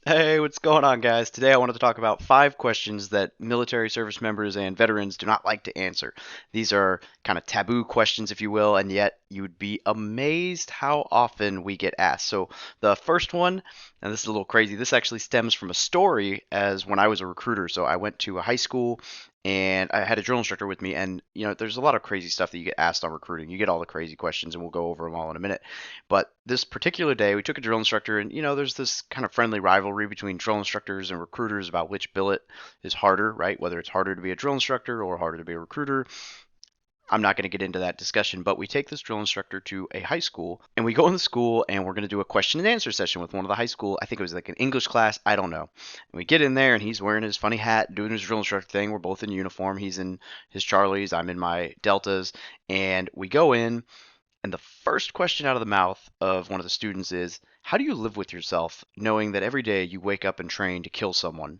Hey, what's going on, guys? Today I wanted to talk about 5 questions that military service members and veterans do not like to answer. These are kind of taboo questions, if you will, and yet you'd be amazed how often we get asked. So, the first one, and this is a little crazy, this actually stems from a story as when I was a recruiter. So, I went to a high school and I had a drill instructor with me, and there's a lot of crazy stuff that you get asked on recruiting. You get all the crazy questions, and we'll go over them all in a minute. But this particular day, we took a drill instructor, and there's this kind of friendly rivalry between drill instructors and recruiters about which billet is harder, right? Whether it's harder to be a drill instructor or harder to be a recruiter. I'm not going to get into that discussion, but we take this drill instructor to a high school, and we go in the school, and we're going to do a question and answer session with one of the high school. I think it was like an English class. I don't know. And we get in there, and he's wearing his funny hat, doing his drill instructor thing. We're both in uniform. He's in his Charlies. I'm in my Deltas, and we go in. And the first question out of the mouth of one of the students is, how do you live with yourself knowing that every day you wake up and train to kill someone?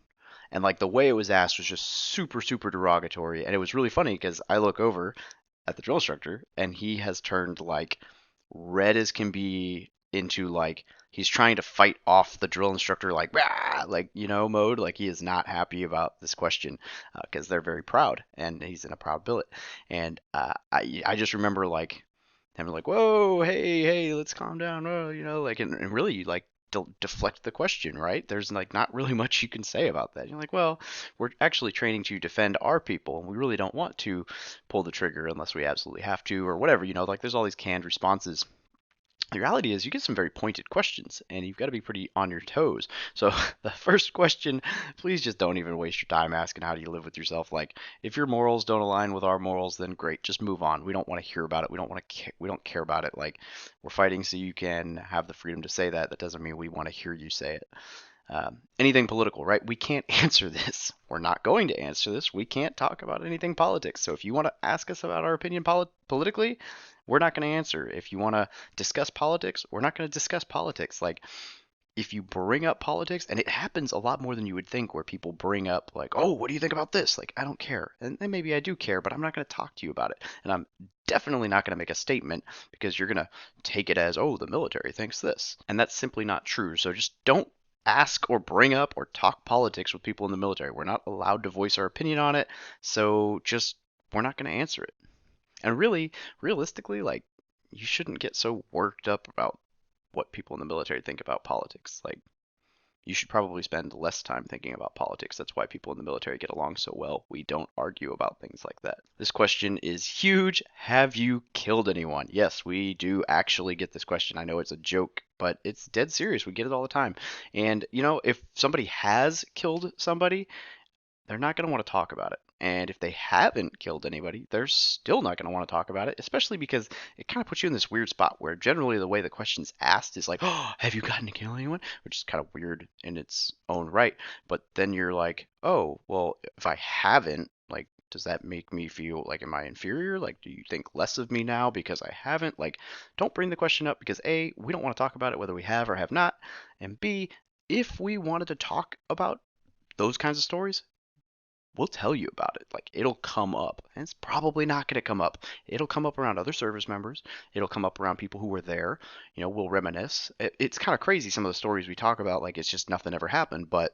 And like the way it was asked was just super, super derogatory. And it was really funny because I look over at the drill instructor and he has turned like red as can be into like he's trying to fight off the drill instructor like "Rah!" like mode. Like he is not happy about this question because they're very proud and he's in a proud billet. And I just remember like him like, whoa, hey, let's calm down, like, and really, like, deflect the question, right? There's like not really much you can say about that. You're like, well, we're actually training to defend our people, and we really don't want to pull the trigger unless we absolutely have to, or whatever. Like there's all these canned responses. The reality is you get some very pointed questions and you've got to be pretty on your toes. So the first question, please just don't even waste your time asking how do you live with yourself. Like if your morals don't align with our morals, then great, just move on. We don't want to hear about it. We don't care about it. Like we're fighting so you can have the freedom to say that. That doesn't mean we want to hear you say it. Anything political, right? We can't answer this. We're not going to answer this. We can't talk about anything politics. So if you want to ask us about our opinion politically, we're not going to answer. If you want to discuss politics, we're not going to discuss politics. Like if you bring up politics, and it happens a lot more than you would think, where people bring up like, "Oh, what do you think about this?" Like, I don't care, and maybe I do care, but I'm not going to talk to you about it, and I'm definitely not going to make a statement because you're going to take it as, "Oh, the military thinks this," and that's simply not true. So just don't ask or bring up or talk politics with people in the military. We're not allowed to voice our opinion on it, so just we're not going to answer it. And really, realistically, like you shouldn't get so worked up about what people in the military think about politics. Like you should probably spend less time thinking about politics. That's why people in the military get along so well. We don't argue about things like that. This question is huge. Have you killed anyone? Yes, we do actually get this question. I know it's a joke, but it's dead serious. We get it all the time. And, if somebody has killed somebody, they're not going to want to talk about it. And if they haven't killed anybody, they're still not going to want to talk about it, especially because it kind of puts you in this weird spot where generally the way the question's asked is like, oh, have you gotten to kill anyone? Which is kind of weird in its own right. But then you're like, oh, well, if I haven't, like, does that make me feel like, am I inferior? Like, do you think less of me now because I haven't? Like, don't bring the question up because A, we don't want to talk about it whether we have or have not. And B, if we wanted to talk about those kinds of stories, we'll tell you about it. Like it'll come up. And it's probably not going to come up. It'll come up around other service members. It'll come up around people who were there. We'll reminisce. It's kind of crazy some of the stories we talk about. Like it's just nothing ever happened, but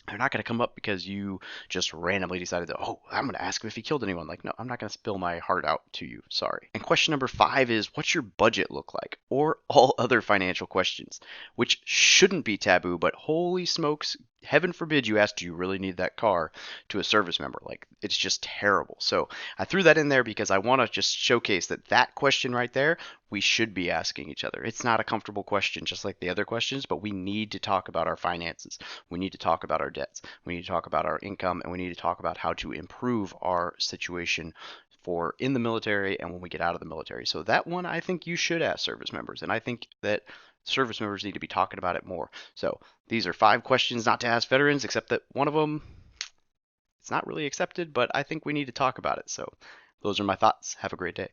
they're not going to come up because you just randomly decided to, oh, I'm going to ask him if he killed anyone. Like, no, I'm not going to spill my heart out to you. Sorry. And question number 5 is, what's your budget look like? Or all other financial questions, which shouldn't be taboo, but holy smokes, heaven forbid you ask, do you really need that car to a service member? Like, it's just terrible. So I threw that in there because I want to just showcase that question right there, we should be asking each other. It's not a comfortable question, just like the other questions, but we need to talk about our finances. We need to talk about our debts. We need to talk about our income, and we need to talk about how to improve our situation for in the military and when we get out of the military. So that one I think you should ask service members, and I think that service members need to be talking about it more. So these are 5 questions not to ask veterans, except that one of them it's not really accepted, but I think we need to talk about it. So those are my thoughts. Have a great day.